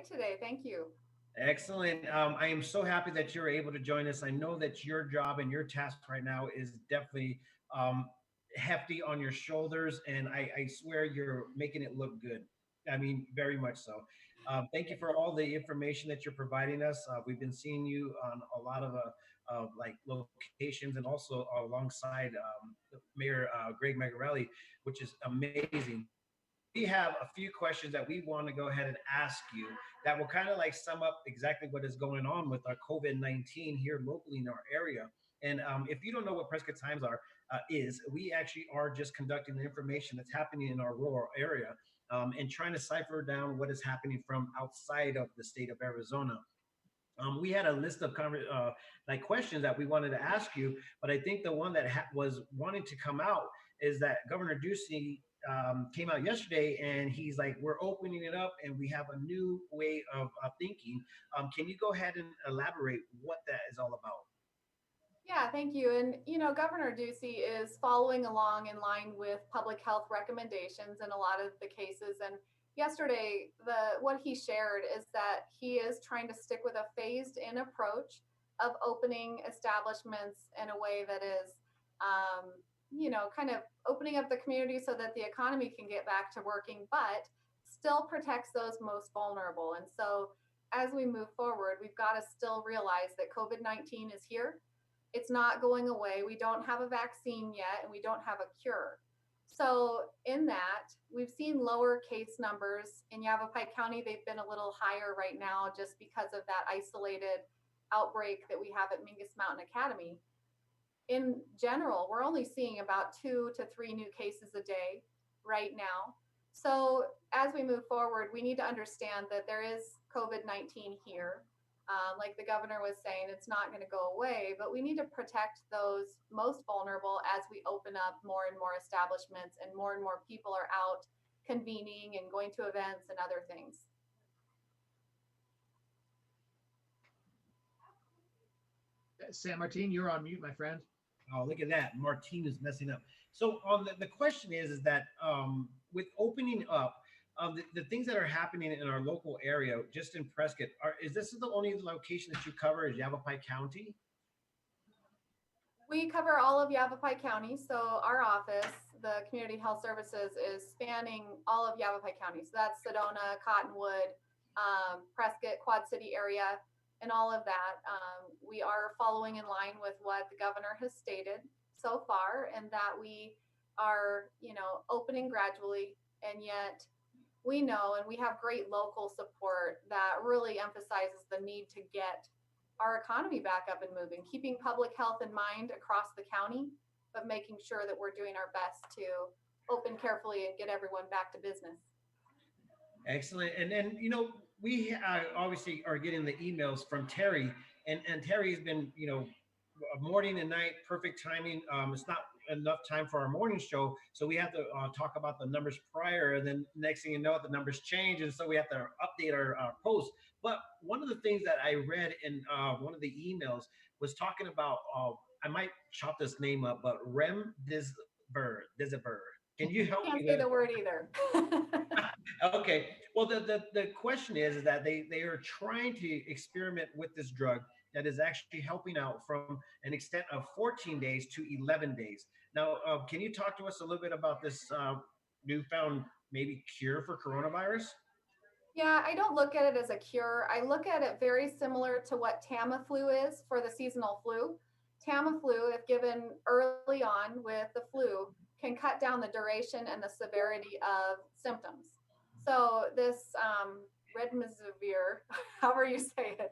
today. Thank you. Excellent. I am so happy that you're able to join us. I know that your job and your task right now is definitely hefty on your shoulders, and I swear you're making it look good. I mean, very much so. Thank you for all the information that you're providing us. We've been seeing you on a lot of like locations and also alongside Mayor Greg Magarelli, which is amazing. We have a few questions that we want to go ahead and ask you that will kind of like sum up exactly what is going on with our COVID-19 here locally in our area. And if you don't know what Prescott Times is, we actually are just conducting the information that's happening in our rural area and trying to cipher down what is happening from outside of the state of Arizona. We had a list of like questions that we wanted to ask you, but I think the one that was wanting to come out is that Governor Ducey came out yesterday and he's like, we're opening it up and we have a new way of thinking. Can you go ahead and elaborate what that is all about? Yeah, thank you. And, Governor Ducey is following along in line with public health recommendations in a lot of the cases. And yesterday, what he shared is that he is trying to stick with a phased in approach of opening establishments in a way that is, kind of opening up the community so that the economy can get back to working, but still protects those most vulnerable. And so as we move forward, we've got to still realize that COVID-19 is here. It's not going away. We don't have a vaccine yet, and we don't have a cure. So in that, we've seen lower case numbers in Yavapai County. They've been a little higher right now just because of that isolated outbreak that we have at Mingus Mountain Academy. In general, we're only seeing about 2 to 3 new cases a day right now. So as we move forward, we need to understand that there is COVID-19 here. Like the governor was saying, it's not going to go away, but we need to protect those most vulnerable as we open up more and more establishments and more people are out convening and going to events and other things. San Martin, you're on mute, my friend. Oh, look at that. Martine is messing up. So the question is that with opening up, the things that are happening in our local area, just in Prescott, is this the only location that you cover is Yavapai County? We cover all of Yavapai County. So our office, the Community Health Services, is spanning all of Yavapai County. So that's Sedona, Cottonwood, Prescott, Quad City area, and all of that. We are following in line with what the governor has stated so far, and that we are, opening gradually, and yet we know, and we have great local support that really emphasizes the need to get our economy back up and moving, keeping public health in mind across the county, but making sure that we're doing our best to open carefully and get everyone back to business. Excellent. And then, we obviously are getting the emails from Terry, and Terry's been, morning and night, perfect timing. It's not enough time for our morning show, so we have to talk about the numbers prior, and then next thing you know, the numbers change, and so we have to update our post. But one of the things that I read in one of the emails was talking about, I might chop this name up, but Remdesivir. Can you help me? Can't say the word either. Okay. Well, the question is that they are trying to experiment with this drug that is actually helping out from an extent of 14 days to 11 days. Now, can you talk to us a little bit about this newfound maybe cure for coronavirus? Yeah, I don't look at it as a cure. I look at it very similar to what Tamiflu is for the seasonal flu. Tamiflu, if given early on with the flu, can cut down the duration and the severity of symptoms. So this Remdesivir, however you say it,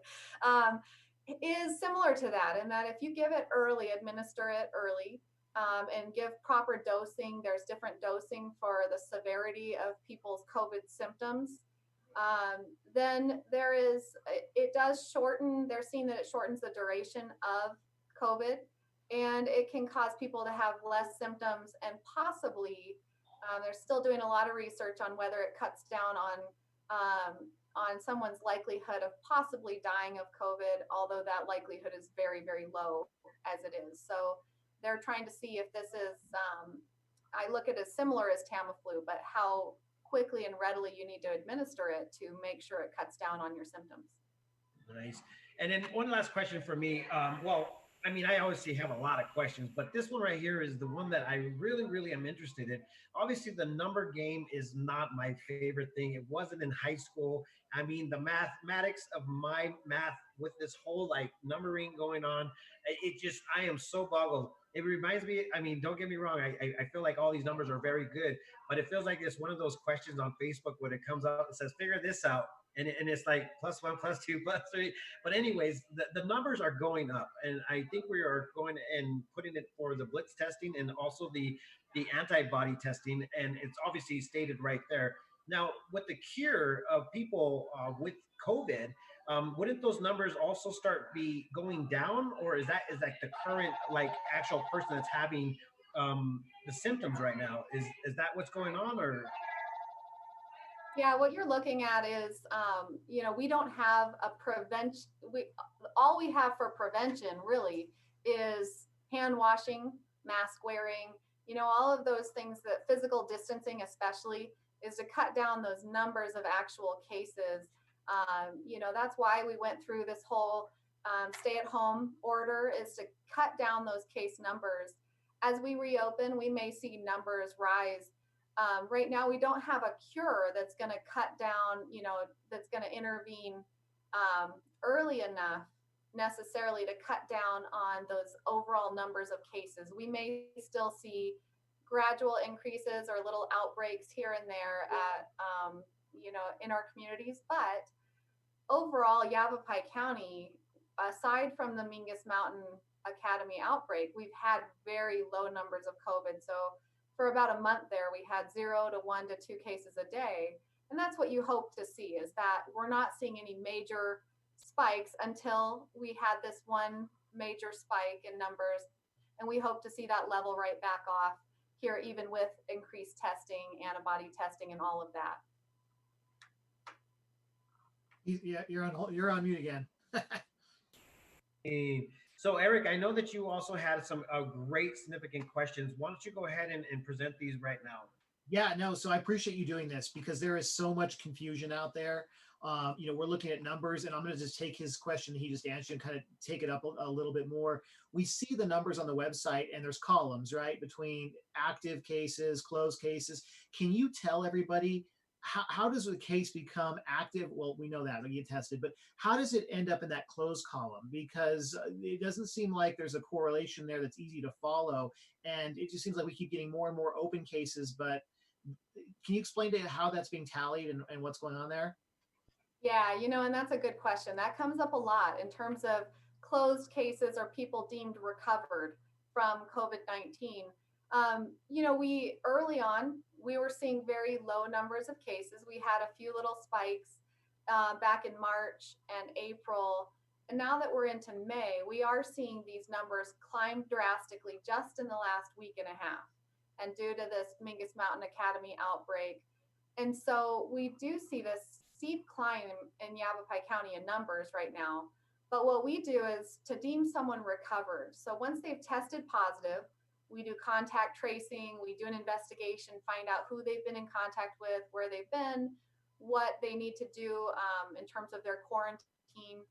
is similar to that, in that if you give it early, administer it early, and give proper dosing. There's different dosing for the severity of people's COVID symptoms. Then it does shorten, they're seeing that it shortens the duration of COVID, and it can cause people to have less symptoms, and possibly they're still doing a lot of research on whether it cuts down on someone's likelihood of possibly dying of COVID, although that likelihood is very, very low as it is. So they're trying to see if this is, I look at it as similar as Tamiflu, but how quickly and readily you need to administer it to make sure it cuts down on your symptoms. Nice. And then one last question for me. Well, I mean, I obviously have a lot of questions, but this one right here is the one that I really, really am interested in. Obviously, the number game is not my favorite thing. It wasn't in high school. I mean, the mathematics of my math with this whole like numbering going on, it just, I am so boggled. It reminds me, I mean, don't get me wrong. I feel like all these numbers are very good, but it feels like it's one of those questions on Facebook when it comes out and says, figure this out. And it's like plus one, plus two, plus three. But anyways, the numbers are going up, and I think we are going and putting it for the blitz testing and also the antibody testing, and it's obviously stated right there. Now, with the cure of people with COVID, wouldn't those numbers also start be going down, or is that the current like actual person that's having the symptoms right now? Is that what's going on, or Yeah, what you're looking at is, we don't have a prevention. All we have for prevention really is hand washing, mask wearing, all of those things, that physical distancing, especially, is to cut down those numbers of actual cases. That's why we went through this whole stay at home order, is to cut down those case numbers. As we reopen, we may see numbers rise. Right now, we don't have a cure that's going to cut down, that's going to intervene early enough necessarily to cut down on those overall numbers of cases. We may still see gradual increases or little outbreaks here and there at, in our communities. But overall, Yavapai County, aside from the Mingus Mountain Academy outbreak, we've had very low numbers of COVID. So for about a month there, we had 0 to 1 to 2 cases a day. And that's what you hope to see, is that we're not seeing any major spikes until we had this one major spike in numbers. And we hope to see that level right back off here, even with increased testing, antibody testing, and all of that. Yeah, you're on mute again. So, Eric, I know that you also had some great significant questions. Why don't you go ahead and present these right now? Yeah, no, so I appreciate you doing this because there is so much confusion out there. We're looking at numbers, and I'm going to just take his question he just answered and kind of take it up a little bit more. We see the numbers on the website, and there's columns, right, between active cases, closed cases. Can you tell everybody how does a case become active? Well, we know that when you get tested, but how does it end up in that closed column? Because it doesn't seem like there's a correlation there that's easy to follow. And it just seems like we keep getting more and more open cases, but can you explain to how that's being tallied and what's going on there? Yeah, and that's a good question. That comes up a lot in terms of closed cases or people deemed recovered from COVID-19. We early on, we were seeing very low numbers of cases. We had a few little spikes back in March and April. And now that we're into May, we are seeing these numbers climb drastically just in the last week and a half. And due to this Mingus Mountain Academy outbreak. And so we do see this steep climb in Yavapai County in numbers right now. But what we do is to deem someone recovered. So once they've tested positive, we do contact tracing, we do an investigation, find out who they've been in contact with, where they've been, what they need to do in terms of their quarantine.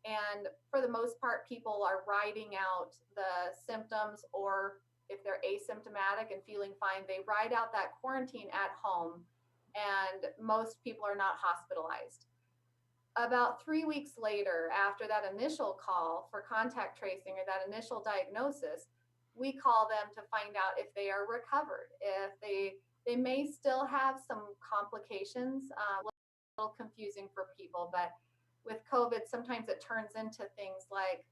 And for the most part, people are riding out the symptoms, or if they're asymptomatic and feeling fine, they ride out that quarantine at home. And most people are not hospitalized. About 3 weeks later, after that initial call for contact tracing or that initial diagnosis, we call them to find out if they are recovered, if they may still have some complications. A little confusing for people, but with COVID, sometimes it turns into things like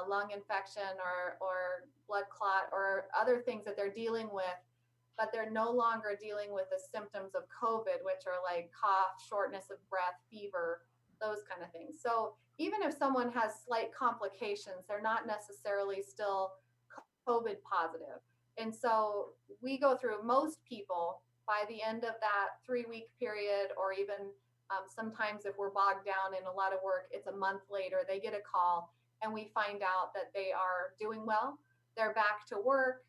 lung infection or blood clot or other things that they're dealing with, but they're no longer dealing with the symptoms of COVID, which are like cough, shortness of breath, fever, those kind of things. So even if someone has slight complications, they're not necessarily still COVID positive. And so we go through most people by the end of that 3-week period, or even sometimes if we're bogged down in a lot of work, it's a month later, they get a call and we find out that they are doing well. They're back to work.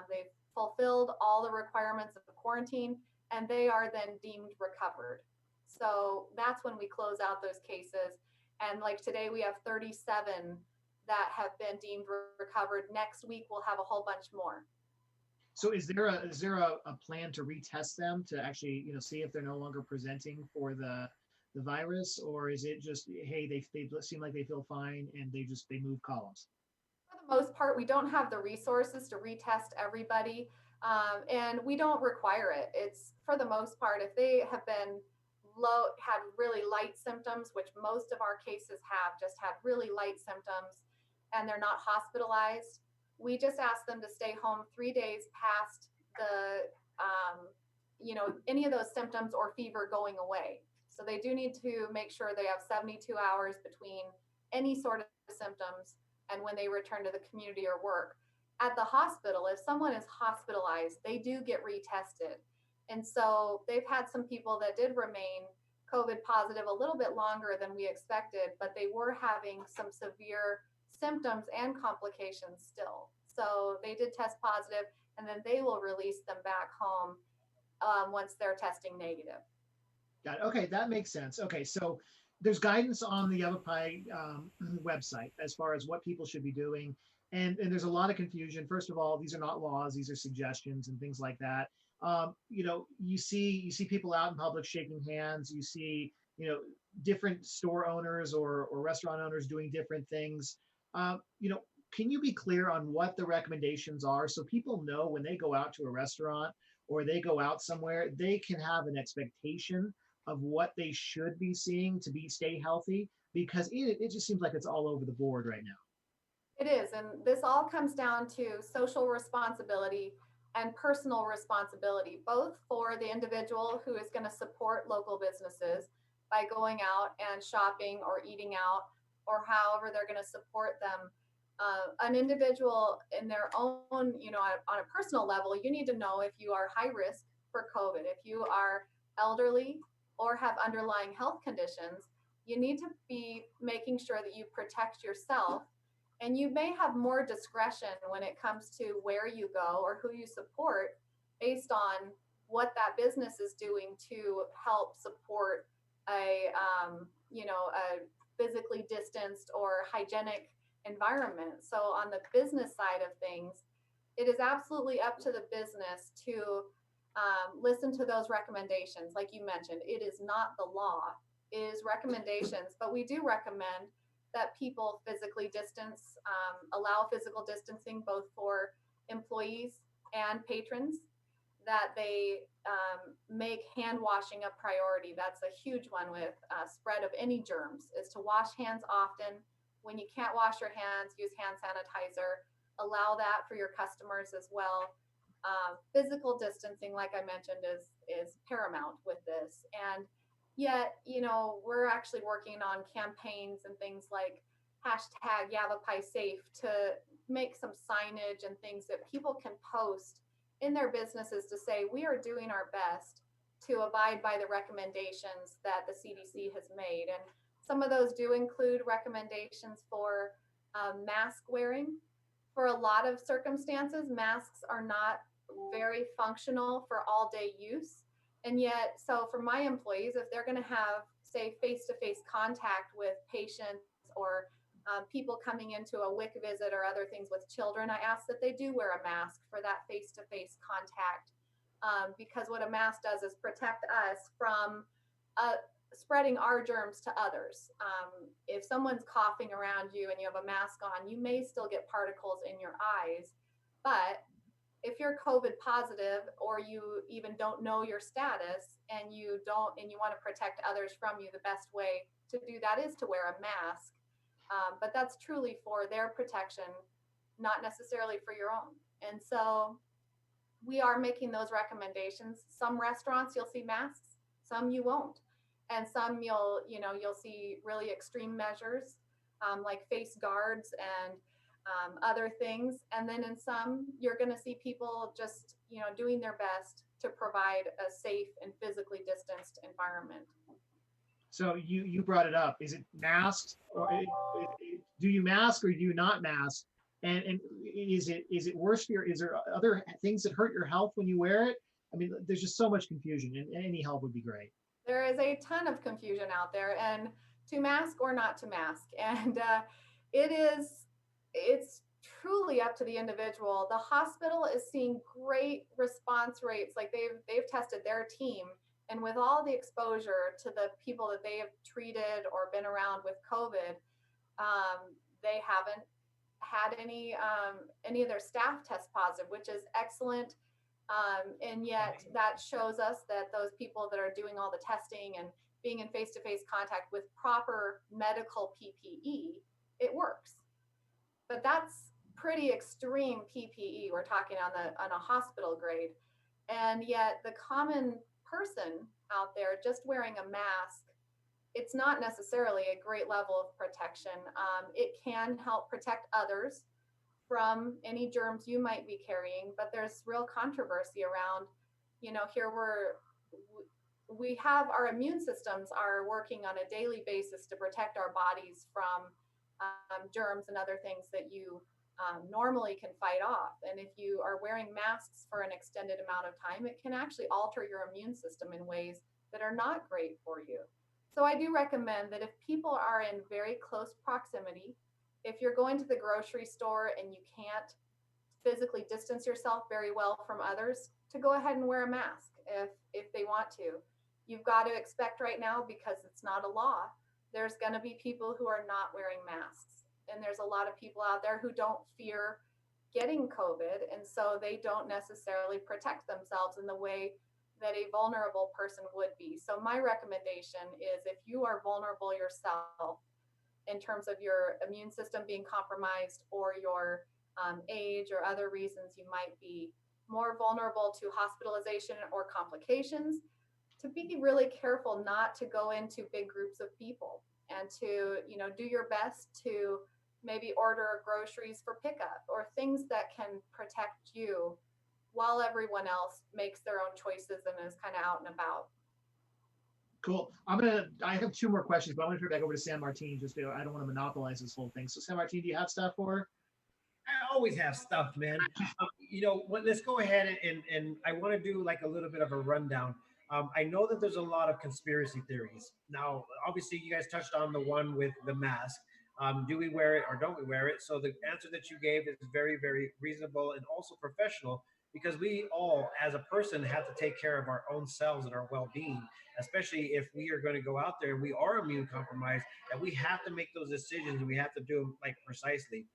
They've fulfilled all the requirements of the quarantine, and they are then deemed recovered. So that's when we close out those cases. And like today, we have 37 that have been deemed recovered. Next week, we'll have a whole bunch more. So is there a plan to retest them to actually, see if they're no longer presenting for the virus, or is it just, hey, they seem like they feel fine and they move columns? For the most part, we don't have the resources to retest everybody, and we don't require it. It's for the most part, if they have been had really light symptoms, which most of our cases have just had really light symptoms, and they're not hospitalized, we just ask them to stay home 3 days past the, any of those symptoms or fever going away. So they do need to make sure they have 72 hours between any sort of symptoms and when they return to the community or work. At the hospital, if someone is hospitalized, they do get retested. And so they've had some people that did remain COVID positive a little bit longer than we expected, but they were having some severe symptoms and complications still. So they did test positive, and then they will release them back home once they're testing negative. Got it. Okay, that makes sense. Okay, so there's guidance on the Yavapai website as far as what people should be doing, and there's a lot of confusion. First of all, these are not laws; these are suggestions and things like that. You see people out in public shaking hands. You see, different store owners or restaurant owners doing different things. Can you be clear on what the recommendations are so people know when they go out to a restaurant or they go out somewhere, they can have an expectation of what they should be seeing to stay healthy, because it just seems like it's all over the board right now. It is. And this all comes down to social responsibility and personal responsibility, both for the individual who is going to support local businesses by going out and shopping or eating out, or however they're going to support them. An individual in their own, on a personal level, you need to know if you are high risk for COVID, if you are elderly or have underlying health conditions. You need to be making sure that you protect yourself, and you may have more discretion when it comes to where you go or who you support based on what that business is doing to help support a physically distanced or hygienic environment. So on the business side of things, it is absolutely up to the business to listen to those recommendations. Like you mentioned, it is not the law, it is recommendations, but we do recommend that people physically distance, allow physical distancing both for employees and patrons, that they make hand washing a priority. That's a huge one with spread of any germs, is to wash hands often. When you can't wash your hands, use hand sanitizer. Allow that for your customers as well. Physical distancing, like I mentioned, is paramount with this. And yet, we're actually working on campaigns and things like hashtag Yavapai Safe to make some signage and things that people can post in their businesses to say, we are doing our best to abide by the recommendations that the CDC has made. And some of those do include recommendations for mask wearing. For a lot of circumstances, masks are not very functional for all day use. And yet, so for my employees, if they're going to have, say, face-to-face contact with patients or people coming into a WIC visit or other things with children, I ask that they do wear a mask for that face-to-face contact, because what a mask does is protect us from spreading our germs to others. If someone's coughing around you and you have a mask on, you may still get particles in your eyes, but if you're COVID positive or you even don't know your status and you want to protect others from you, the best way to do that is to wear a mask. But that's truly for their protection, not necessarily for your own. And so we are making those recommendations. Some restaurants you'll see masks, some you won't. And some you'll see really extreme measures, like face guards and other things. And then in some, you're going to see people just, doing their best to provide a safe and physically distanced environment. So you brought it up. Is it masked, or do you mask or do you not mask? And is it worse for is there other things that hurt your health when you wear it? I mean, there's just so much confusion, and any help would be great. There is a ton of confusion out there, and to mask or not to mask. And it is, it's truly up to the individual. The hospital is seeing great response rates. Like they've tested their team, and with all the exposure to the people that they have treated or been around with COVID, they haven't had any of their staff test positive, which is excellent. And yet that shows us that those people that are doing all the testing and being in face-to-face contact with proper medical PPE, it works. But that's pretty extreme PPE. We're talking on a hospital grade. And yet the common person out there just wearing a mask, it's not necessarily a great level of protection. It can help protect others from any germs you might be carrying, but there's real controversy around, here we have our immune systems are working on a daily basis to protect our bodies from germs and other things that you normally can fight off. And if you are wearing masks for an extended amount of time, it can actually alter your immune system in ways that are not great for you. So I do recommend that if people are in very close proximity, if you're going to the grocery store and you can't physically distance yourself very well from others, to go ahead and wear a mask if they want to. You've got to expect right now, because it's not a law, there's going to be people who are not wearing masks. And there's a lot of people out there who don't fear getting COVID, and so they don't necessarily protect themselves in the way that a vulnerable person would be. So my recommendation is, if you are vulnerable yourself in terms of your immune system being compromised, or your age or other reasons you might be more vulnerable to hospitalization or complications, to be really careful not to go into big groups of people, and to do your best to maybe order groceries for pickup or things that can protect you while everyone else makes their own choices and is kind of out and about. Cool. I have two more questions, but I want to turn it back over to San Martin. I don't want to monopolize this whole thing. So San Martin, do you have stuff for her? I always have stuff, man. Let's go ahead and I want to do like a little bit of a rundown. I know that there's a lot of conspiracy theories. Now, obviously, you guys touched on the one with the mask. Do we wear it or don't we wear it? So the answer that you gave is very, very reasonable and also professional, because we all, as a person, have to take care of our own selves and our well-being, especially if we are going to go out there and we are immune compromised, that we have to make those decisions and we have to do them like precisely.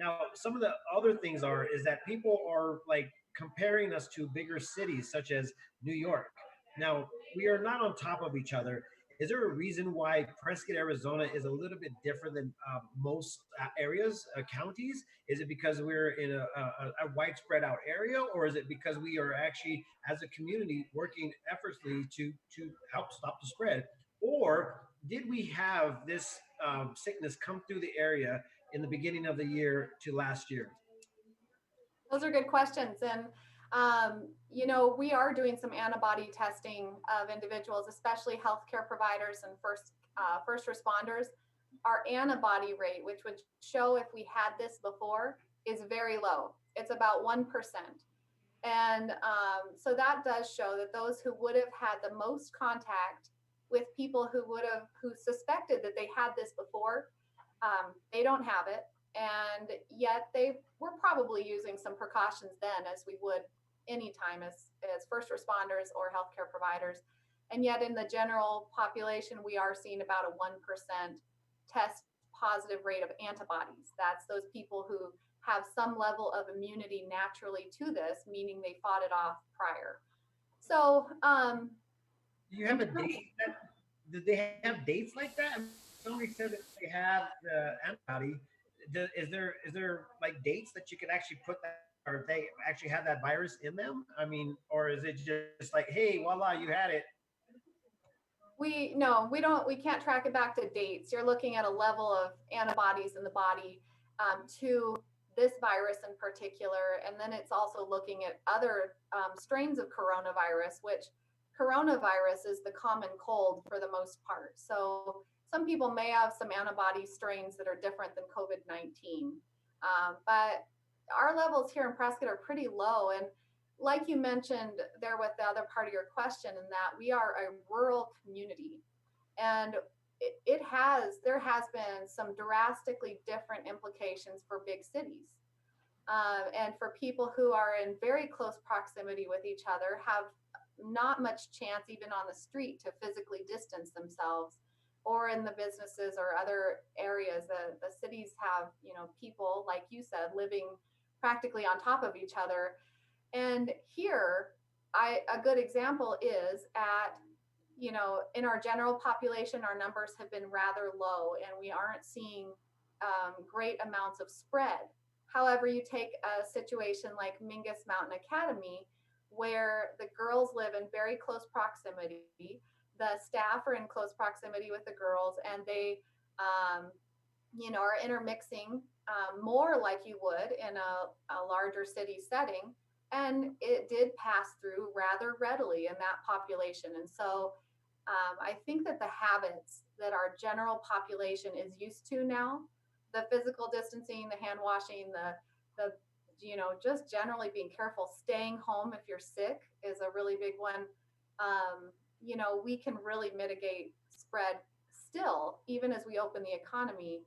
Now, some of the other things is that people are like comparing us to bigger cities such as New York. Now, we are not on top of each other. Is there a reason why Prescott, Arizona is a little bit different than most areas, counties? Is it because we're in a widespread out area, or is it because we are actually, as a community, working effortlessly to help stop the spread? Or did we have this sickness come through the area in the beginning of the year to last year? Those are good questions. And, we are doing some antibody testing of individuals, especially healthcare providers and first responders. Our antibody rate, which would show if we had this before, is very low. It's about 1%. And so that does show that those who would have had the most contact with people who suspected that they had this before, they don't have it. And yet they were probably using some precautions then, as we would anytime as first responders or healthcare providers. And yet in the general population, we are seeing about a 1% test positive rate of antibodies. That's those people who have some level of immunity naturally to this, meaning they fought it off prior. So, do you have a date? Did they have dates like that? Somebody said that they have the antibody. Is there like dates that you can actually put that, or they actually have that virus in them? I mean, or is it just like, hey, voila, you had it? We can't track it back to dates. You're looking at a level of antibodies in the body to this virus in particular. And then it's also looking at other strains of coronavirus, which coronavirus is the common cold for the most part. So some people may have some antibody strains that are different than COVID-19. But our levels here in Prescott are pretty low. And like you mentioned there with the other part of your question, in that we are a rural community, and there has been some drastically different implications for big cities. And for people who are in very close proximity with each other, have not much chance even on the street to physically distance themselves, or in the businesses or other areas. The cities have, people like you said, living practically on top of each other. And here, a good example is at, in our general population, our numbers have been rather low, and we aren't seeing great amounts of spread. However, you take a situation like Mingus Mountain Academy, where the girls live in very close proximity, the staff are in close proximity with the girls, and they, are intermixing more like you would in a larger city setting. And it did pass through rather readily in that population. And so I think that the habits that our general population is used to now, the physical distancing, the hand washing, the just generally being careful, staying home if you're sick is a really big one. We can really mitigate spread still, even as we open the economy.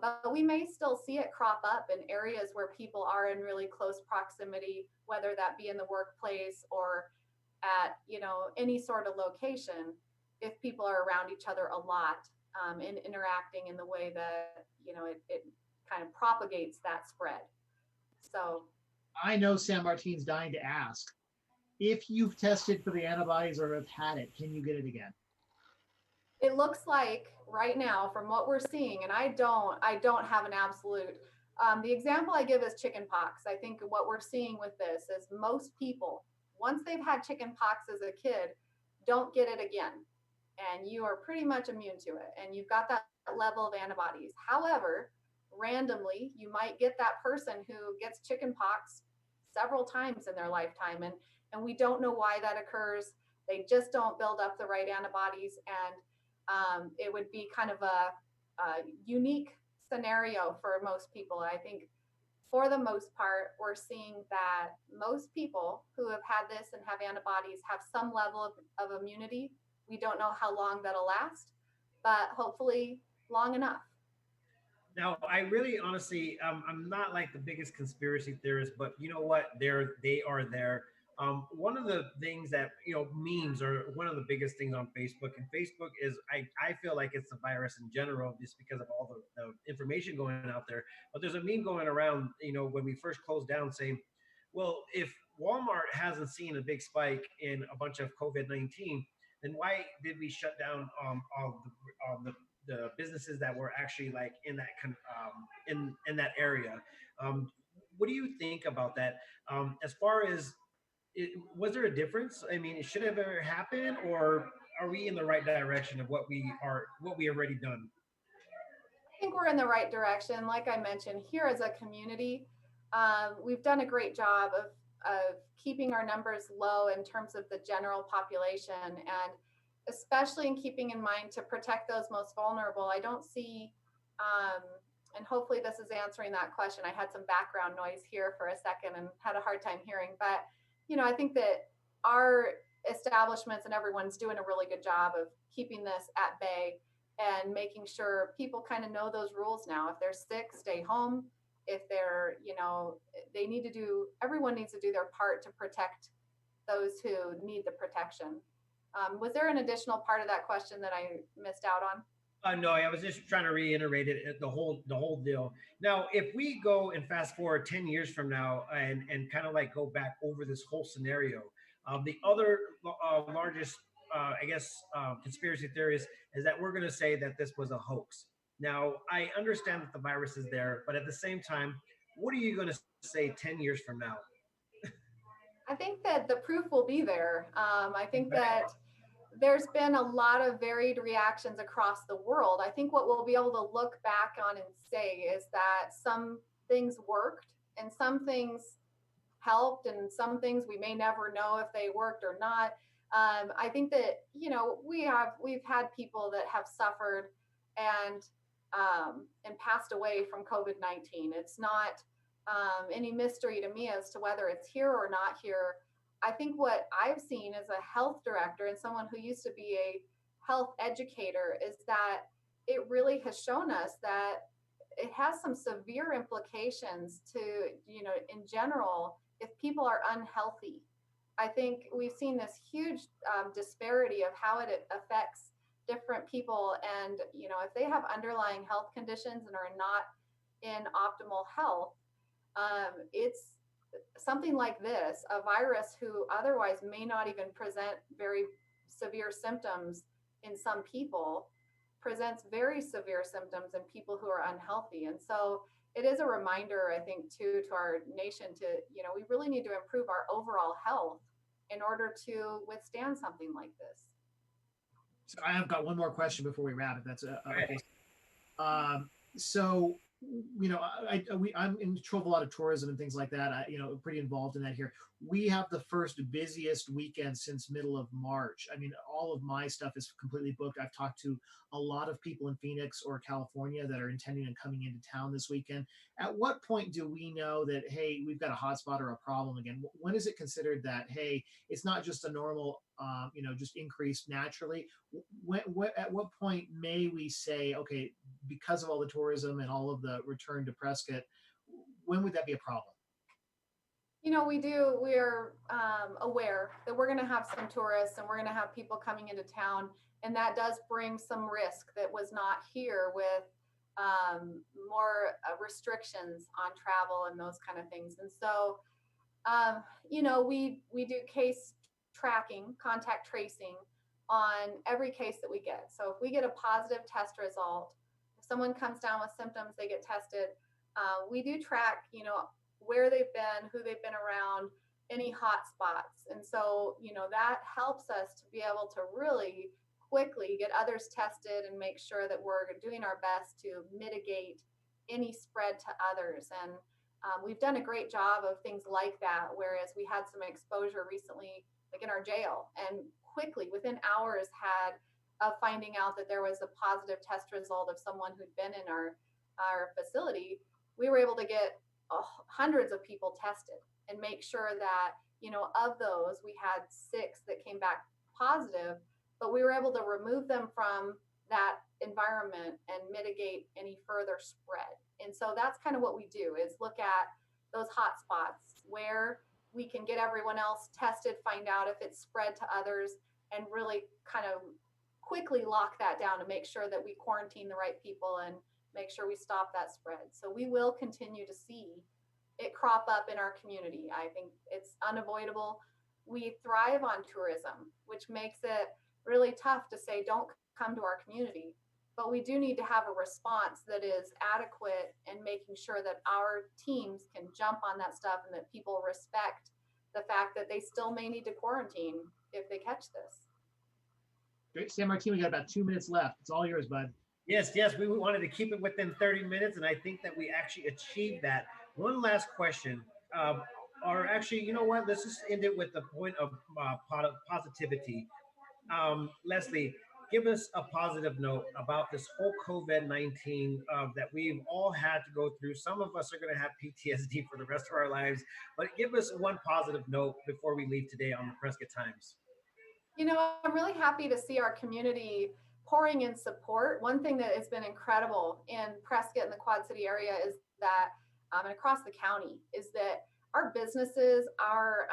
But we may still see it crop up in areas where people are in really close proximity, whether that be in the workplace or at any sort of location. If people are around each other a lot, and interacting in the way that it kind of propagates that spread. So I know San Martin's dying to ask. If you've tested for the antibodies or have had it, can you get it again? it looks like right now, from what we're seeing, and I don't have an absolute. The example I give is chickenpox. I think what we're seeing with this is most people, once they've had chickenpox as a kid, don't get it again, and you are pretty much immune to it, and you've got that level of antibodies. However, randomly, you might get that person who gets chickenpox several times in their lifetime, and we don't know why that occurs. They just don't build up the right antibodies, and it would be kind of a unique scenario for most people. I think for the most part, we're seeing that most people who have had this and have antibodies have some level of immunity. We don't know how long that'll last, but hopefully long enough. Now, I really honestly, I'm not like the biggest conspiracy theorist, but you know what? They are there. One of the things that memes are one of the biggest things on Facebook, and Facebook is I feel like it's a virus in general just because of all the information going out there. But there's a meme going around, when we first closed down, saying, well, if Walmart hasn't seen a big spike in a bunch of COVID-19, then why did we shut down all the businesses that were actually like in that in that area? Um, what do you think about that? As far as was there a difference? I mean, it should have ever happened, or are we in the right direction of what we already done? I think we're in the right direction. Like I mentioned, here as a community, we've done a great job of keeping our numbers low in terms of the general population, and especially in keeping in mind to protect those most vulnerable. I don't see, um, and hopefully this is answering that question. I had some background noise here for a second and had a hard time hearing, but I think that our establishments and everyone's doing a really good job of keeping this at bay and making sure people kind of know those rules now. If they're sick, stay home. If they're, they need to do, everyone needs to do their part to protect those who need the protection. Was there an additional part of that question that I missed out on? No, I was just trying to reiterate it, the whole deal. Now, if we go and fast forward 10 years from now and kind of like go back over this whole scenario, the other largest, I guess, conspiracy theories is that we're going to say that this was a hoax. Now, I understand that the virus is there, but at the same time, what are you going to say 10 years from now? I think that the proof will be there. I think that there's been a lot of varied reactions across the world. I think what we'll be able to look back on and say is that some things worked and some things helped, and some things we may never know if they worked or not. I think that we've had people that have suffered and and passed away from COVID-19. It's not any mystery to me as to whether it's here or not here. I think what I've seen as a health director and someone who used to be a health educator is that it really has shown us that it has some severe implications to, in general, if people are unhealthy. I think we've seen this huge disparity of how it affects different people. And, if they have underlying health conditions and are not in optimal health, it's something like this, a virus who otherwise may not even present very severe symptoms in some people, presents very severe symptoms in people who are unhealthy. And so it is a reminder, I think, too, to our nation to, we really need to improve our overall health in order to withstand something like this. So I have got one more question before we wrap. If that's Right. okay. So I'm in control of a lot of tourism and things like that. Pretty involved in that here. We have the first busiest weekend since middle of March. I mean, all of my stuff is completely booked. I've talked to a lot of people in Phoenix or California that are intending on coming into town this weekend. At what point do we know that, hey, we've got a hotspot or a problem again? When is it considered that, hey, it's not just a normal, just increase naturally? At what point may we say, okay, because of all the tourism and all of the return to Prescott, when would that be a problem? We're aware that we're going to have some tourists and we're going to have people coming into town. And that does bring some risk that was not here with more restrictions on travel and those kind of things. And so, we do case tracking, contact tracing on every case that we get. So if we get a positive test result, if someone comes down with symptoms, they get tested. We do track, where they've been, who they've been around, any hot spots. And so, that helps us to be able to really quickly get others tested and make sure that we're doing our best to mitigate any spread to others. And we've done a great job of things like that, whereas we had some exposure recently, like in our jail, and quickly, within hours, had of finding out that there was a positive test result of someone who'd been in our facility. We were able to get hundreds of people tested and make sure that, of those, we had 6 that came back positive, but we were able to remove them from that environment and mitigate any further spread. And so that's kind of what we do, is look at those hot spots where we can get everyone else tested, find out if it's spread to others, and really kind of quickly lock that down to make sure that we quarantine the right people and make sure we stop that spread. So we will continue to see it crop up in our community. I think it's unavoidable. We thrive on tourism, which makes it really tough to say, don't come to our community. But we do need to have a response that is adequate and making sure that our teams can jump on that stuff and that people respect the fact that they still may need to quarantine if they catch this. Great. San Martin, we got about 2 minutes left. It's all yours, bud. Yes, we wanted to keep it within 30 minutes, and I think that we actually achieved that. One last question. Or actually, you know what? Let's just end it with the point of positivity. Leslie, give us a positive note about this whole COVID-19 that we've all had to go through. Some of us are going to have PTSD for the rest of our lives, but give us one positive note before we leave today on the Prescott Times. I'm really happy to see our community pouring in support. One thing that has been incredible in Prescott and the Quad City area is that, and across the county, is that our businesses, our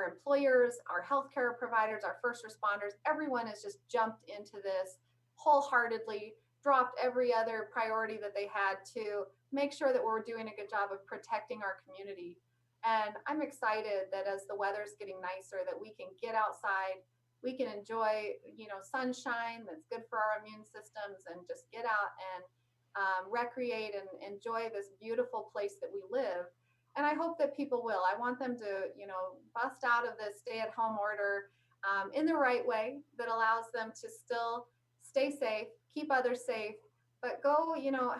employers, our healthcare providers, our first responders, everyone has just jumped into this wholeheartedly, dropped every other priority that they had to make sure that we're doing a good job of protecting our community. And I'm excited that as the weather's getting nicer, that we can get outside, we can enjoy, sunshine that's good for our immune systems, and just get out and recreate and enjoy this beautiful place that we live. And I hope that people will. I want them to, bust out of this stay-at-home order in the right way that allows them to still stay safe, keep others safe, but go,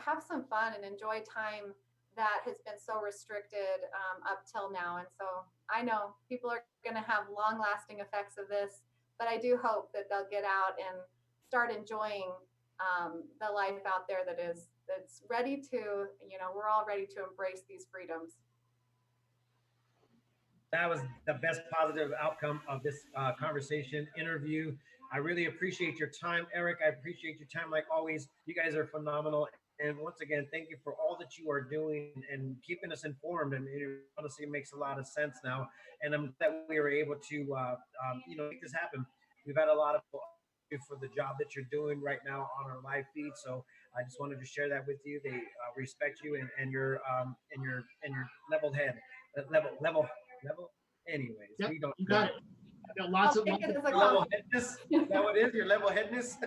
have some fun and enjoy time that has been so restricted up till now. And so I know people are going to have long-lasting effects of this, but I do hope that they'll get out and start enjoying the life out there that's ready to, we're all ready to embrace these freedoms. That was the best positive outcome of this conversation interview. I really appreciate your time, Eric. I appreciate your time, like always. You guys are phenomenal. And once again, thank you for all that you are doing and keeping us informed. And it honestly makes a lot of sense now. And I'm glad that we were able to, make this happen. We've had a lot of people you for the job that you're doing right now on our live feed. So I just wanted to share that with you. They respect you and your level head, level. Anyways, Yep, we don't you know. got it. I've got I'll lots of take it as a Your level compliment. headness? Is that what it is? Your level headness?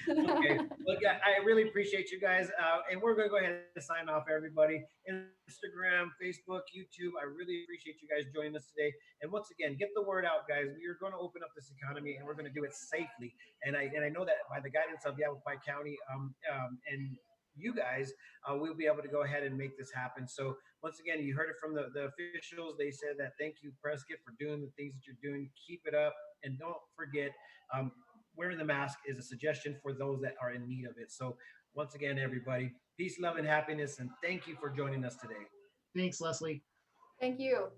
Okay. Well, yeah, I really appreciate you guys. And we're going to go ahead and sign off, everybody. Instagram, Facebook, YouTube. I really appreciate you guys joining us today. And once again, get the word out, guys. We are going to open up this economy and we're going to do it safely. And I know that by the guidance of Yavapai County and you guys, we'll be able to go ahead and make this happen. So once again, you heard it from the officials. They said that thank you, Prescott, for doing the things that you're doing. Keep it up. And don't forget, um, wearing the mask is a suggestion for those that are in need of it. So once again, everybody, peace, love, and happiness. And thank you for joining us today. Thanks, Leslie. Thank you.